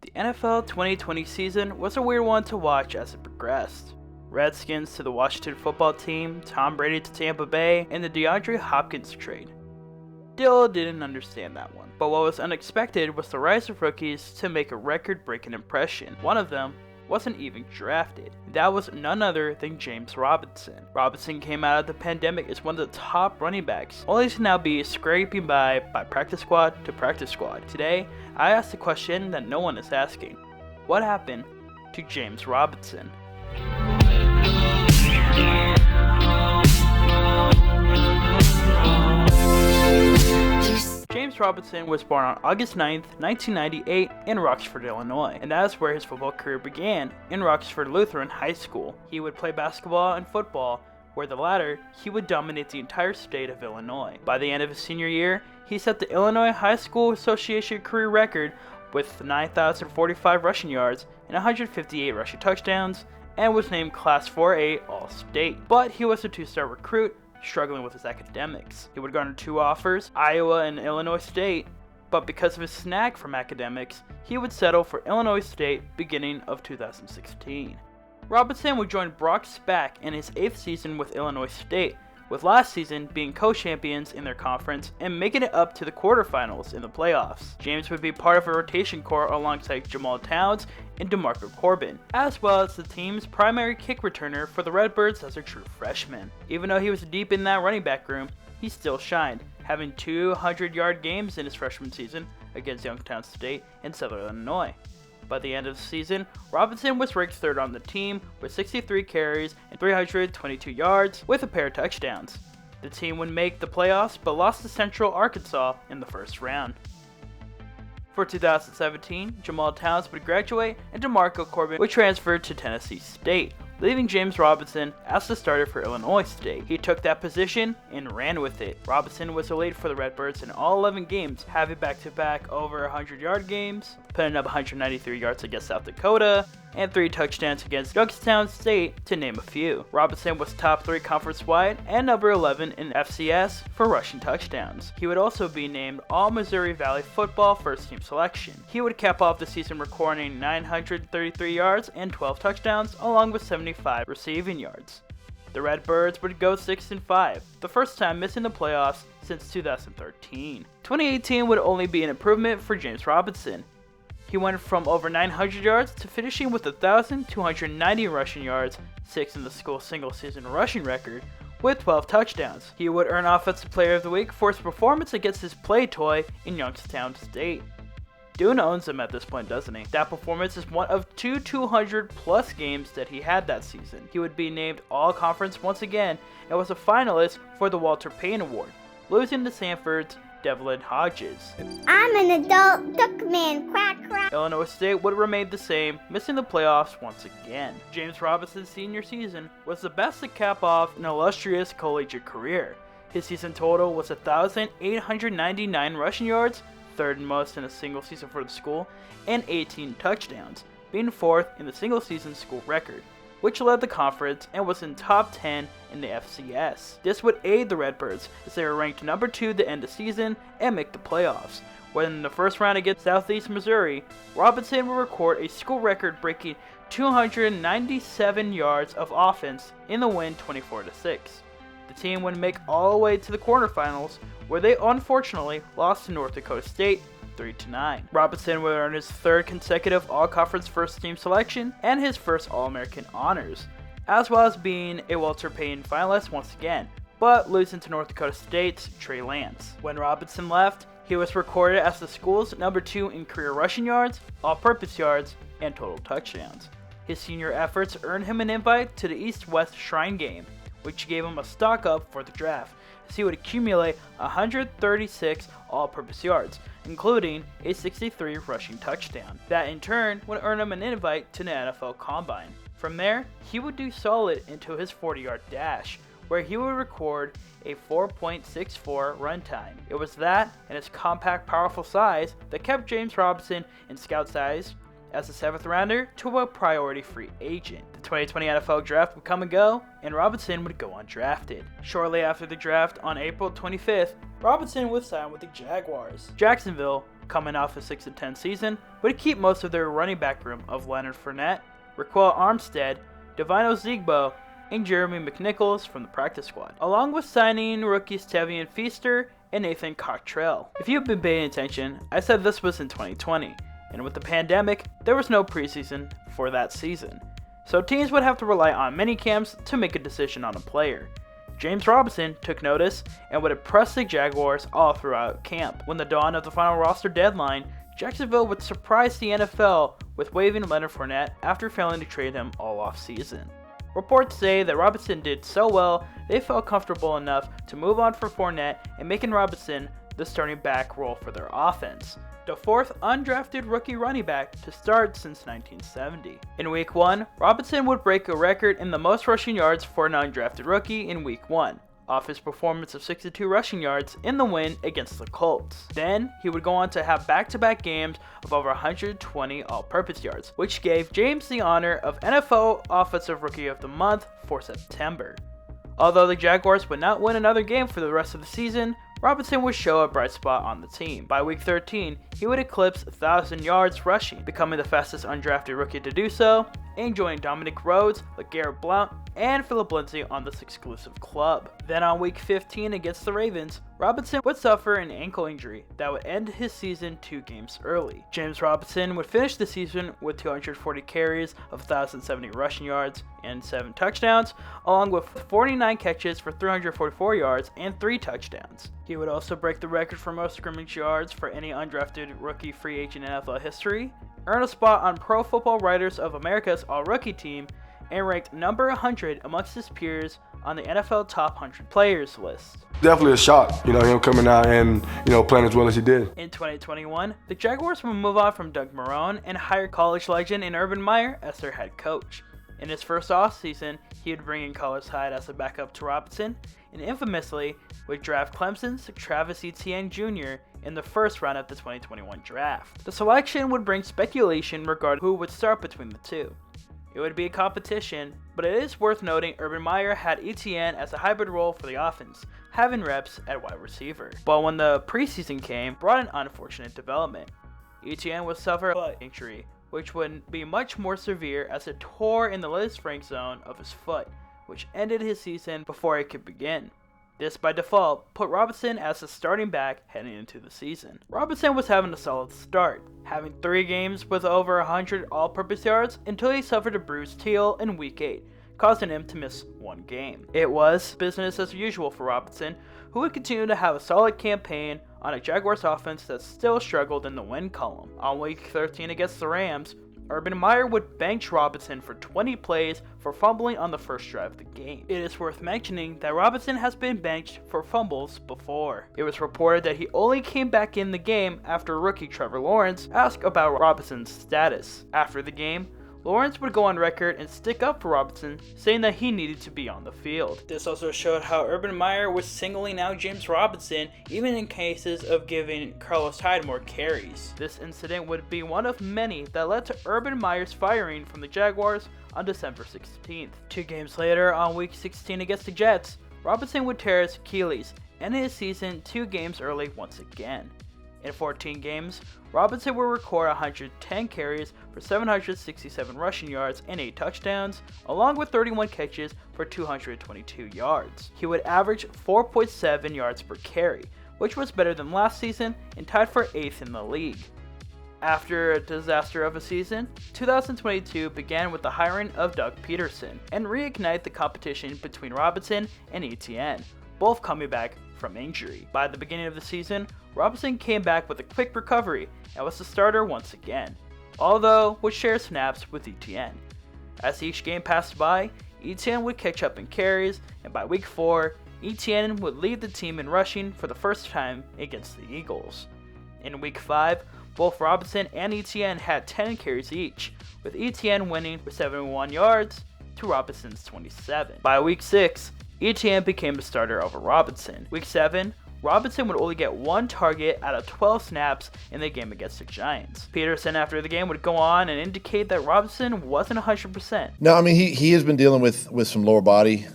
The NFL 2020 season was a weird one to watch as it progressed. Redskins to the Washington football team, Tom Brady to Tampa Bay, and the DeAndre Hopkins trade. Still didn't understand that one. But what was unexpected was the rise of rookies to make a record-breaking impression. One of them wasn't even drafted. That was none other than James Robinson. Robinson came out of the pandemic as one of the top running backs, only to now be scraping by practice squad to practice squad. Today, I asked the question that no one is asking. What happened to James Robinson? James Robinson was born on August 9th, 1998 in Roxford, Illinois, and that is where his football career began, in Roxford Lutheran High School. He would play basketball and football, where the latter, he would dominate the entire state of Illinois. By the end of his senior year, he set the Illinois High School Association career record with 9,045 rushing yards and 158 rushing touchdowns, and was named Class 4A All-State. But he was a two-star recruit, struggling with his academics. He would garner two offers, Iowa and Illinois State, but because of his snag from academics, he would settle for Illinois State beginning of 2016. Robinson would join Brock Spack in his 8th season with Illinois State, with last season being co-champions in their conference and making it up to the quarterfinals in the playoffs. James would be part of a rotation core alongside Jamal Towns and DeMarco Corbin, as well as the team's primary kick returner for the Redbirds as a true freshman. Even though he was deep in that running back room, he still shined, having 200-yard games in his freshman season against Youngstown State and Southern Illinois. By the end of the season, Robinson was ranked 3rd on the team with 63 carries and 322 yards with a pair of touchdowns. The team would make the playoffs but lost to Central Arkansas in the first round. For 2017, Jamal Towns would graduate and DeMarco Corbin would transfer to Tennessee State, leaving James Robinson as the starter for Illinois State. He took that position and ran with it. Robinson was the lead for the Redbirds in all 11 games, having back-to-back over 100-yard games, putting up 193 yards against South Dakota, and 3 touchdowns against Youngstown State, to name a few. Robinson was top 3 conference-wide and number 11 in FCS for rushing touchdowns. He would also be named All-Missouri Valley Football first-team selection. He would cap off the season recording 933 yards and 12 touchdowns, along with 75 receiving yards. The Redbirds would go 6-5, the first time missing the playoffs since 2013. 2018 would only be an improvement for James Robinson. He went from over 900 yards to finishing with 1,290 rushing yards, 6th in the school single-season rushing record, with 12 touchdowns. He would earn Offensive Player of the Week for his performance against his play toy in Youngstown State. Dune owns him at this point, doesn't he? That performance is one of 2 200-plus games that he had that season. He would be named All-Conference once again and was a finalist for the Walter Payton Award, losing to Sanford's Devlin Hodges. I'm an adult duck man, quack quack. Illinois State would remain the same, missing the playoffs once again. James Robinson's senior season was the best to cap off an illustrious collegiate career. His season total was 1,899 rushing yards, 3rd most in a single season for the school, and 18 touchdowns, being 4th in the single season school record, which led the conference and was in top 10 in the FCS. This would aid the Redbirds as they were ranked number 2 to end the season and make the playoffs. When in the first round against Southeast Missouri, Robinson would record a school record-breaking 297 yards of offense in the win 24-6. The team would make all the way to the quarterfinals, where they unfortunately lost to North Dakota State 3-9. Robinson would earn his 3rd consecutive All-Conference first-team selection and his first All-American honors, as well as being a Walter Payton finalist once again, but losing to North Dakota State's Trey Lance. When Robinson left, he was recorded as the school's number 2 in career rushing yards, all-purpose yards, and total touchdowns. His senior efforts earned him an invite to the East-West Shrine Game, which gave him a stock up for the draft, as he would accumulate 136 all-purpose yards, including a 63 rushing touchdown. That in turn would earn him an invite to the NFL Combine. From there, he would do solid into his 40-yard dash, where he would record a 4.64 run time. It was that and his compact, powerful size that kept James Robinson in scout's eyes as a 7th rounder to a priority free agent. The 2020 NFL Draft would come and go, and Robinson would go undrafted. Shortly after the draft, on April 25th, Robinson would sign with the Jaguars. Jacksonville coming off a 6-10 season, would keep most of their running back room of Leonard Fournette, Raquel Armstead, Divino Ziegbo, and Jeremy McNichols from the practice squad, along with signing rookies Tevian Feaster and Nathan Cottrell. If you've been paying attention, I said this was in 2020, and with the pandemic, there was no preseason for that season, so teams would have to rely on minicamps to make a decision on a player. James Robinson took notice and would impress the Jaguars all throughout camp. When the dawn of the final roster deadline, Jacksonville would surprise the NFL with waiving Leonard Fournette after failing to trade him all offseason. Reports say that Robinson did so well, they felt comfortable enough to move on from Fournette and making Robinson the starting back role for their offense, the fourth undrafted rookie running back to start since 1970. In Week 1, Robinson would break a record in the most rushing yards for an undrafted rookie in Week 1, off his performance of 62 rushing yards in the win against the Colts. Then, he would go on to have back-to-back games of over 120 all-purpose yards, which gave James the honor of NFL Offensive Rookie of the Month for September. Although the Jaguars would not win another game for the rest of the season, Robinson would show a bright spot on the team. By Week 13, he would eclipse 1,000 yards rushing, becoming the fastest undrafted rookie to do so, and joining Dominic Rhodes, LeGarrette Blount, and Philip Lindsay on this exclusive club. Then on Week 15 against the Ravens, Robinson would suffer an ankle injury that would end his season 2 games early. James Robinson would finish the season with 240 carries of 1,070 rushing yards and 7 touchdowns, along with 49 catches for 344 yards and 3 touchdowns. He would also break the record for most scrimmage yards for any undrafted rookie free agent in NFL history, earn a spot on Pro Football Writers of America's All-Rookie team, and ranked number 100 amongst his peers on the NFL Top 100 Players list. Definitely a shock, him coming out and, playing as well as he did. In 2021, the Jaguars will move on from Doug Marrone and hire college legend in Urban Meyer as their head coach. In his first offseason, he would bring in Carlos Hyde as a backup to Robinson, and infamously would draft Clemson's Travis Etienne Jr. in the first round of the 2021 draft. The selection would bring speculation regarding who would start between the two. It would be a competition, but it is worth noting Urban Meyer had Etienne as a hybrid role for the offense, having reps at wide receiver. But when the preseason came, brought an unfortunate development. Etienne would suffer a foot injury, which would be much more severe as it tore in the Liz Frank zone of his foot, which ended his season before it could begin. This, by default, put Robinson as the starting back heading into the season. Robinson was having a solid start, having 3 games with over 100 all-purpose yards until he suffered a bruised heel in Week 8, causing him to miss 1 game. It was business as usual for Robinson, who would continue to have a solid campaign on a Jaguars offense that still struggled in the win column. On Week 13 against the Rams, Urban Meyer would bench Robinson for 20 plays for fumbling on the first drive of the game. It is worth mentioning that Robinson has been benched for fumbles before. It was reported that he only came back in the game after rookie Trevor Lawrence asked about Robinson's status. After the game, Lawrence would go on record and stick up for Robinson, saying that he needed to be on the field. This also showed how Urban Meyer was singling out James Robinson, even in cases of giving Carlos Hyde more carries. This incident would be one of many that led to Urban Meyer's firing from the Jaguars on December 16th. 2 games later, on Week 16 against the Jets, Robinson would tear his Achilles, ending his season 2 games early once again. In 14 games, Robinson will record 110 carries for 767 rushing yards and 8 touchdowns, along with 31 catches for 222 yards. He would average 4.7 yards per carry, which was better than last season and tied for 8th in the league. After a disaster of a season, 2022 began with the hiring of Doug Peterson and reignited the competition between Robinson and Etienne, both coming back from injury. By the beginning of the season, Robinson came back with a quick recovery and was the starter once again, although would share snaps with Etienne. As each game passed by, Etienne would catch up in carries, and by week 4, Etienne would lead the team in rushing for the first time against the Eagles. In week 5, both Robinson and Etienne had 10 carries each, with Etienne winning with 71 yards to Robinson's 27. By week 6, Etienne became the starter over Robinson. Week 7, Robinson would only get 1 target out of 12 snaps in the game against the Giants. Peterson, after the game, would go on and indicate that Robinson wasn't 100%. No, I mean, he has been dealing with some lower body,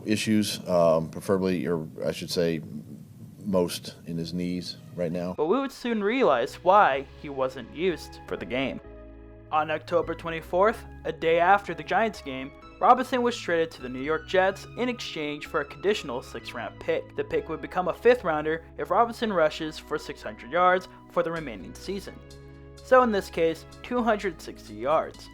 issues, preferably, or I should say, most in his knees right now. But we would soon realize why he wasn't used for the game. On October 24th, a day after the Giants game, Robinson was traded to the New York Jets in exchange for a conditional 6th-round pick. The pick would become a 5th-rounder if Robinson rushes for 600 yards for the remaining season. So in this case, 260 yards.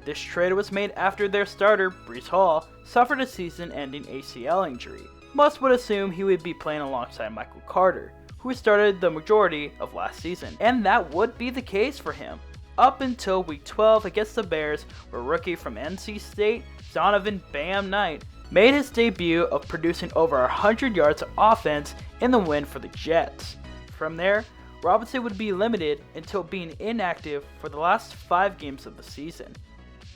This trade was made after their starter, Breece Hall, suffered a season-ending ACL injury. Most would assume he would be playing alongside Michael Carter, who started the majority of last season, and that would be the case for him. Up until Week 12 against the Bears, where rookie from NC State, Donovan "Bam" Knight, made his debut of producing over 100 yards of offense in the win for the Jets. From there, Robinson would be limited until being inactive for the last 5 games of the season.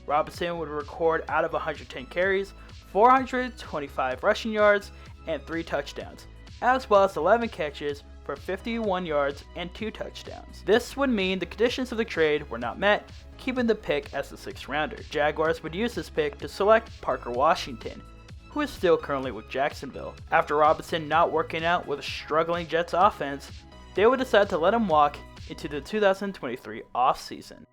Robinson would record out of 110 carries, 425 rushing yards, and 3 touchdowns, as well as 11 catches for 51 yards and 2 touchdowns. This would mean the conditions of the trade were not met, keeping the pick as the 6th-rounder. Jaguars would use this pick to select Parker Washington, who is still currently with Jacksonville. After Robinson not working out with a struggling Jets offense, they would decide to let him walk into the 2023 offseason.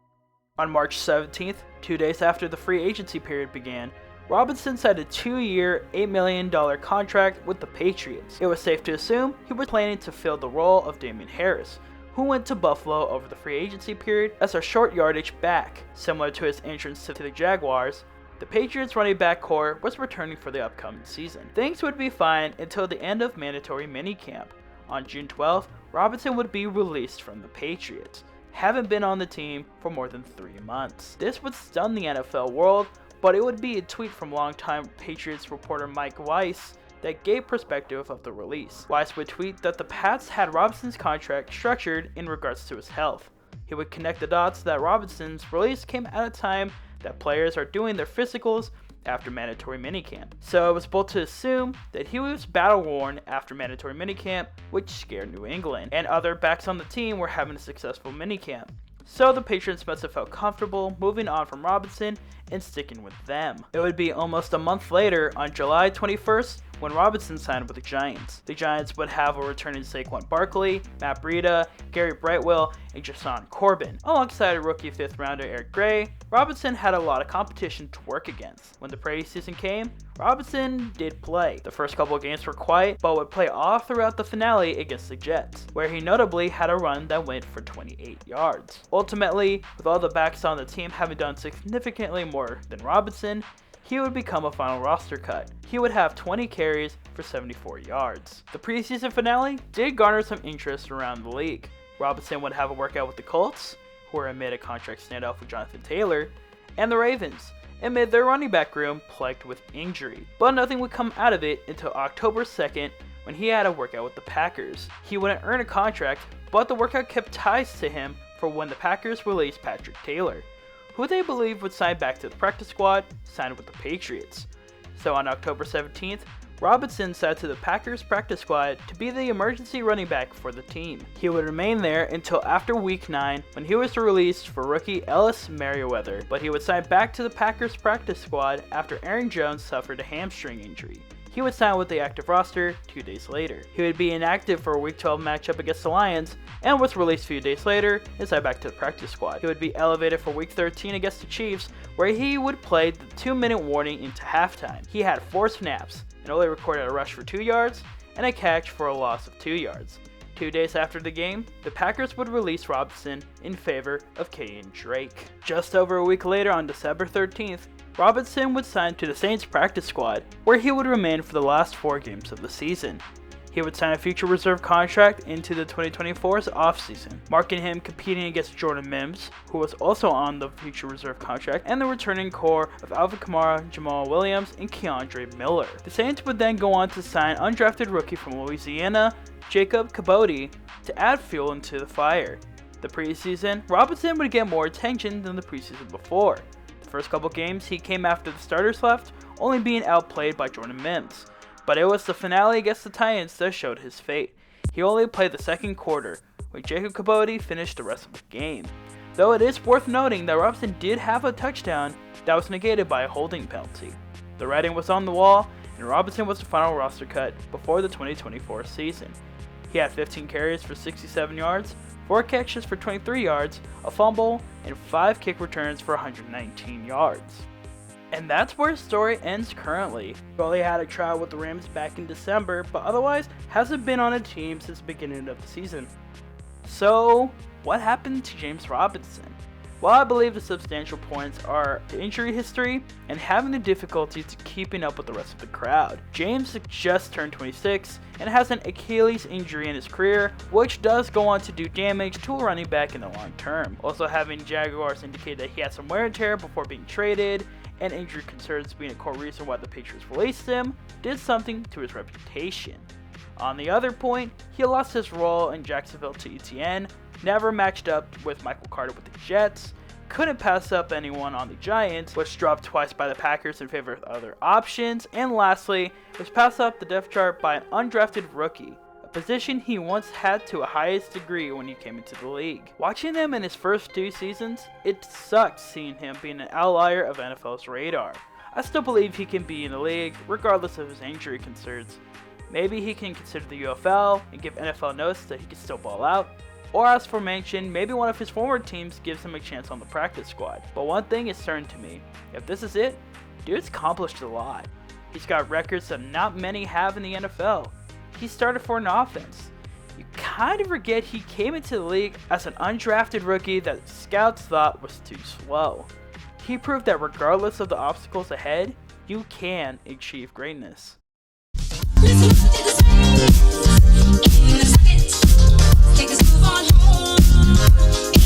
On March 17th, 2 days after the free agency period began, Robinson signed a 2-year, $8 million contract with the Patriots. It was safe to assume he was planning to fill the role of Damien Harris, who went to Buffalo over the free agency period as a short yardage back. Similar to his entrance to the Jaguars, the Patriots running back core was returning for the upcoming season. Things would be fine until the end of mandatory minicamp. On June 12th, Robinson would be released from the Patriots, having been on the team for more than 3 months. This would stun the NFL world, but it would be a tweet from longtime Patriots reporter Mike Weiss that gave perspective of the release. Weiss would tweet that the Pats had Robinson's contract structured in regards to his health. He would connect the dots that Robinson's release came at a time that players are doing their physicals after mandatory minicamp. So it was bold to assume that he was battle-worn after mandatory minicamp, which scared New England, and other backs on the team were having a successful minicamp. So the Patriots must have felt comfortable moving on from Robinson and sticking with them. It would be almost a month later, on July 21st, when Robinson signed with the Giants. The Giants would have a returning Saquon Barkley, Matt Breida, Gary Brightwell, and Jason Corbin. Alongside a rookie 5th-rounder Eric Gray, Robinson had a lot of competition to work against. When the preseason came, Robinson did play. The first couple of games were quiet, but would play all throughout the finale against the Jets, where he notably had a run that went for 28 yards. Ultimately, with all the backs on the team having done significantly more than Robinson, he would become a final roster cut. He would have 20 carries for 74 yards. The preseason finale did garner some interest around the league. Robinson would have a workout with the Colts, who were amid a contract standoff with Jonathan Taylor, and the Ravens, amid their running back room plagued with injury. But nothing would come out of it until October 2nd, when he had a workout with the Packers. He wouldn't earn a contract, but the workout kept ties to him for when the Packers released Patrick Taylor, who they believe would sign back to the practice squad, signed with the Patriots. So on October 17th, Robinson signed to the Packers practice squad to be the emergency running back for the team. He would remain there until after Week 9, when he was released for rookie Ellis Merriweather, but he would sign back to the Packers practice squad after Aaron Jones suffered a hamstring injury. He would sign with the active roster 2 days later. He would be inactive for a Week 12 matchup against the Lions, and was released a few days later and signed back to the practice squad. He would be elevated for Week 13 against the Chiefs, where he would play the 2-minute warning into halftime. He had 4 snaps, and only recorded a rush for 2 yards, and a catch for a loss of 2 yards. 2 days after the game, the Packers would release Robinson in favor of Kenyan Drake. Just over a week later, on December 13th, Robinson would sign to the Saints practice squad, where he would remain for the last 4 games of the season. He would sign a future reserve contract into the 2024's offseason, marking him competing against Jordan Mims, who was also on the future reserve contract, and the returning core of Alvin Kamara, Jamal Williams, and Keandre Miller. The Saints would then go on to sign undrafted rookie from Louisiana, Jacob Kabodi, to add fuel into the fire. The preseason, Robinson would get more attention than the preseason before. The first couple games, he came after the starters left, only being outplayed by Jordan Mims. But it was the finale against the Titans that showed his fate. He only played the second quarter, when Jacob Kabodi finished the rest of the game. Though it is worth noting that Robinson did have a touchdown that was negated by a holding penalty. The writing was on the wall, and Robinson was the final roster cut before the 2024 season. He had 15 carries for 67 yards, 4 catches for 23 yards, a fumble, and 5 kick returns for 119 yards. And that's where his story ends currently. He only had a trial with the Rams back in December, but otherwise hasn't been on a team since the beginning of the season. So, what happened to James Robinson? Well, I believe the substantial points are the injury history and having the difficulty to keeping up with the rest of the crowd. James just turned 26 and has an Achilles injury in his career, which does go on to do damage to a running back in the long term. Also, having Jaguars indicate that he had some wear and tear before being traded, and injury concerns being a core reason why the Patriots released him, did something to his reputation. On the other point, he lost his role in Jacksonville to ETN, never matched up with Michael Carter with the Jets, couldn't pass up anyone on the Giants, was dropped twice by the Packers in favor of other options, and lastly, was passed up the depth chart by an undrafted rookie, a position he once had to a highest degree when he came into the league. Watching him in his first 2 seasons, it sucked seeing him being an outlier of NFL's radar. I still believe he can be in the league, regardless of his injury concerns. Maybe he can consider the UFL and give NFL notice that he can still ball out. Or as for mention, maybe one of his former teams gives him a chance on the practice squad. But one thing is certain to me, if this is it, dude's accomplished a lot. He's got records that not many have in the NFL. He started for an offense. You kind of forget he came into the league as an undrafted rookie that scouts thought was too slow. He proved that regardless of the obstacles ahead, you can achieve greatness. Take this move on home.